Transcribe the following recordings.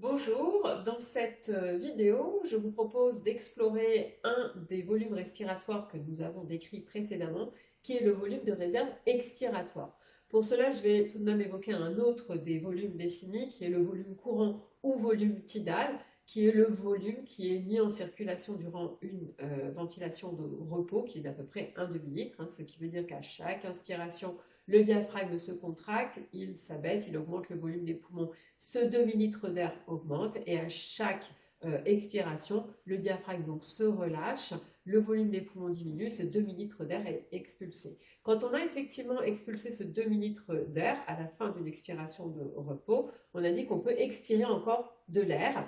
Bonjour, dans cette vidéo, je vous propose d'explorer un des volumes respiratoires que nous avons décrit précédemment, qui est le volume de réserve expiratoire. Pour cela, je vais tout de même évoquer un autre des volumes définis, qui est le volume courant ou volume tidal, qui est le volume qui est mis en circulation durant une ventilation de repos, qui est d'à peu près 1 demi-litre, ce qui veut dire qu'à chaque inspiration, le diaphragme se contracte, il s'abaisse, il augmente le volume des poumons, ce demi-litre d'air augmente et à chaque expiration, le diaphragme donc se relâche, le volume des poumons diminue, ce demi-litre d'air est expulsé. Quand on a effectivement expulsé ce demi-litre d'air à la fin d'une expiration de repos, on a dit qu'on peut expirer encore de l'air.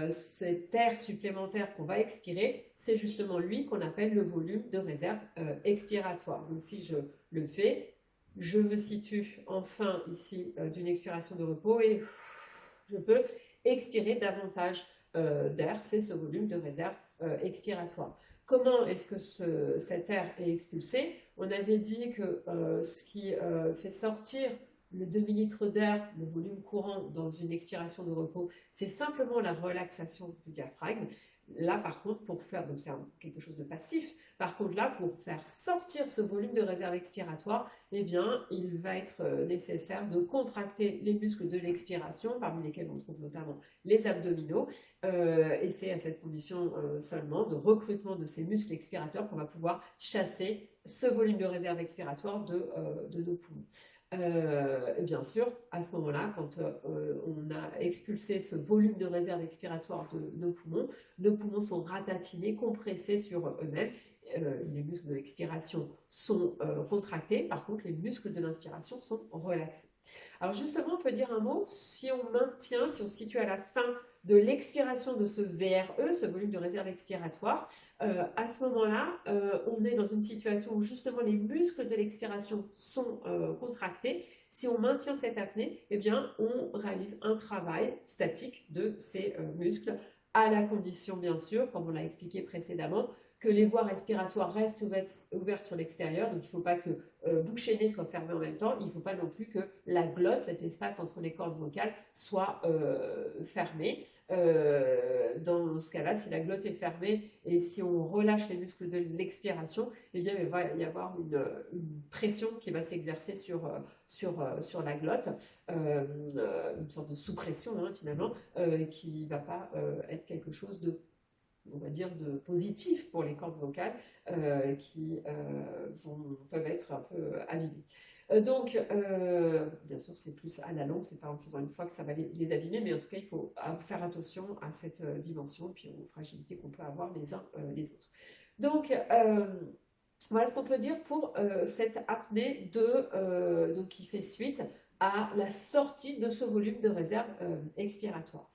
Cet air supplémentaire qu'on va expirer, c'est justement lui qu'on appelle le volume de réserve expiratoire. Donc si je le fais, je me situe enfin ici d'une expiration de repos et je peux expirer davantage d'air, c'est ce volume de réserve expiratoire. Comment est-ce que cet air est expulsé? On avait dit que ce qui fait sortir le demi-litre d'air, le volume courant dans une expiration de repos, c'est simplement la relaxation du diaphragme. Là, par contre, pour faire, donc c'est quelque chose de passif, par contre là, pour faire sortir ce volume de réserve expiratoire, eh bien, il va être nécessaire de contracter les muscles de l'expiration, parmi lesquels on trouve notamment les abdominaux, et c'est à cette condition seulement de recrutement de ces muscles expirateurs qu'on va pouvoir chasser ce volume de réserve expiratoire de nos poumons. Et bien sûr, à ce moment-là, quand on a expulsé ce volume de réserve expiratoire de nos poumons sont ratatinés, compressés sur eux-mêmes. Les muscles de l'expiration sont contractés, par contre les muscles de l'inspiration sont relaxés. Alors justement, on peut dire un mot, si on maintient, si on se situe à la fin de l'expiration de ce VRE, ce volume de réserve expiratoire, à ce moment-là, on est dans une situation où justement les muscles de l'expiration sont contractés. Si on maintient cette apnée, eh bien, on réalise un travail statique de ces muscles, à la condition, bien sûr, comme on l'a expliqué précédemment, que les voies respiratoires restent ouvertes sur l'extérieur, donc il ne faut pas que bouche et nez soient fermés en même temps, il ne faut pas non plus que la glotte, cet espace entre les cordes vocales, soit fermé. Dans ce cas-là, si la glotte est fermée et si on relâche les muscles de l'expiration, eh bien, il va y avoir une pression qui va s'exercer sur la glotte, une sorte de sous-pression finalement, qui ne va pas être quelque chose de, on va dire, de positif pour les cordes vocales qui peuvent être un peu abîmées. Donc, bien sûr, c'est plus à la longue, c'est pas en faisant une fois que ça va les abîmer, mais en tout cas, il faut faire attention à cette dimension et puis aux fragilités qu'on peut avoir les uns les autres. Donc, voilà ce qu'on peut dire pour cette apnée donc qui fait suite à la sortie de ce volume de réserve expiratoire.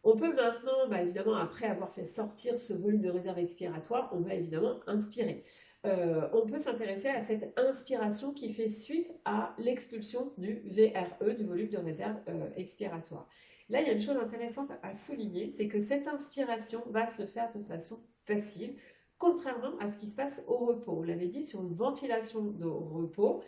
On peut maintenant, évidemment, après avoir fait sortir ce volume de réserve expiratoire, on va évidemment inspirer. On peut s'intéresser à cette inspiration qui fait suite à l'expulsion du VRE, du volume de réserve expiratoire. Là, il y a une chose intéressante à souligner, c'est que cette inspiration va se faire de façon passive, contrairement à ce qui se passe au repos. On l'avait dit, sur une ventilation de repos,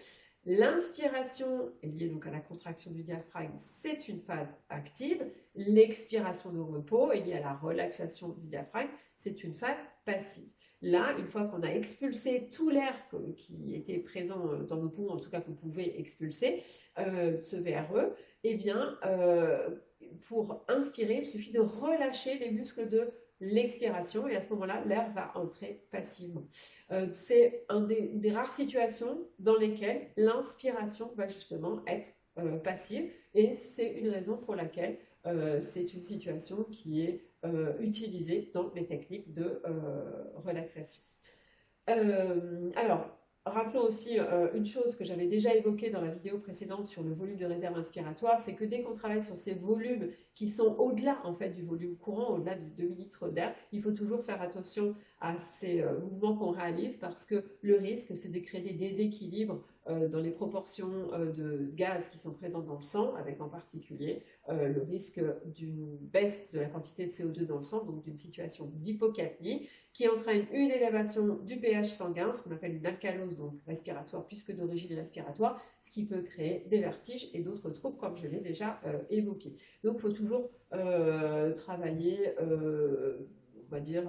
l'inspiration est liée donc à la contraction du diaphragme, c'est une phase active. L'expiration de repos est liée à la relaxation du diaphragme, c'est une phase passive. Là, une fois qu'on a expulsé tout l'air qui était présent dans nos poumons, en tout cas qu'on pouvait expulser, ce VRE, eh bien, pour inspirer, il suffit de relâcher les muscles de l'expiration et à ce moment-là, l'air va entrer passivement. C'est une des rares situations dans lesquelles l'inspiration va justement être passive et c'est une raison pour laquelle c'est une situation qui est utilisée dans les techniques de relaxation. Alors, rappelons aussi une chose que j'avais déjà évoquée dans la vidéo précédente sur le volume de réserve inspiratoire, c'est que dès qu'on travaille sur ces volumes qui sont au-delà en fait du volume courant, au-delà du demi-litre d'air, il faut toujours faire attention à ces mouvements qu'on réalise parce que le risque c'est de créer des déséquilibres dans les proportions de gaz qui sont présentes dans le sang, avec en particulier le risque d'une baisse de la quantité de CO2 dans le sang, donc d'une situation d'hypocapnie, qui entraîne une élévation du pH sanguin, ce qu'on appelle une alcalose donc respiratoire, puisque d'origine respiratoire, ce qui peut créer des vertiges et d'autres troubles, comme je l'ai déjà évoqué. Donc il faut toujours travailler, on va dire,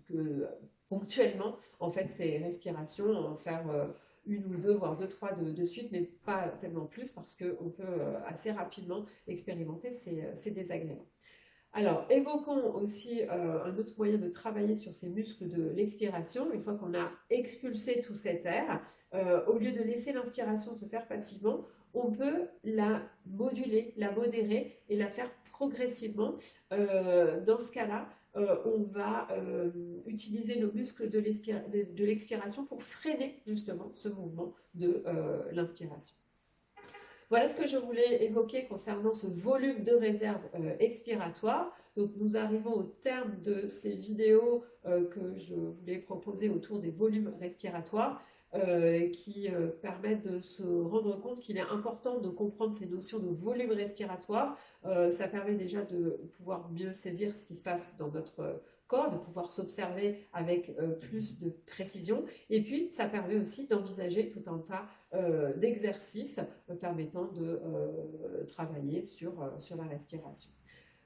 que ponctuellement, en fait, ces respirations, en faire une ou deux, voire deux, trois de suite, mais pas tellement plus, parce qu'on peut assez rapidement expérimenter ces désagréments. Alors, évoquons aussi un autre moyen de travailler sur ces muscles de l'expiration. Une fois qu'on a expulsé tout cet air, au lieu de laisser l'inspiration se faire passivement, on peut la moduler, la modérer et la faire progressivement. Dans ce cas-là, on va utiliser nos muscles de l'expiration pour freiner justement ce mouvement de l'inspiration. Voilà ce que je voulais évoquer concernant ce volume de réserve expiratoire. Donc nous arrivons au terme de ces vidéos que je voulais proposer autour des volumes respiratoires qui permettent de se rendre compte qu'il est important de comprendre ces notions de volume respiratoire. Ça permet déjà de pouvoir mieux saisir ce qui se passe dans notre corps, de pouvoir s'observer avec plus de précision. Et puis, ça permet aussi d'envisager tout un tas d'exercices permettant de travailler sur la respiration.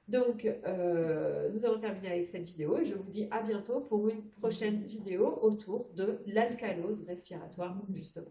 Donc, nous avons terminé avec cette vidéo et je vous dis à bientôt pour une prochaine vidéo autour de l'alcalose respiratoire, justement.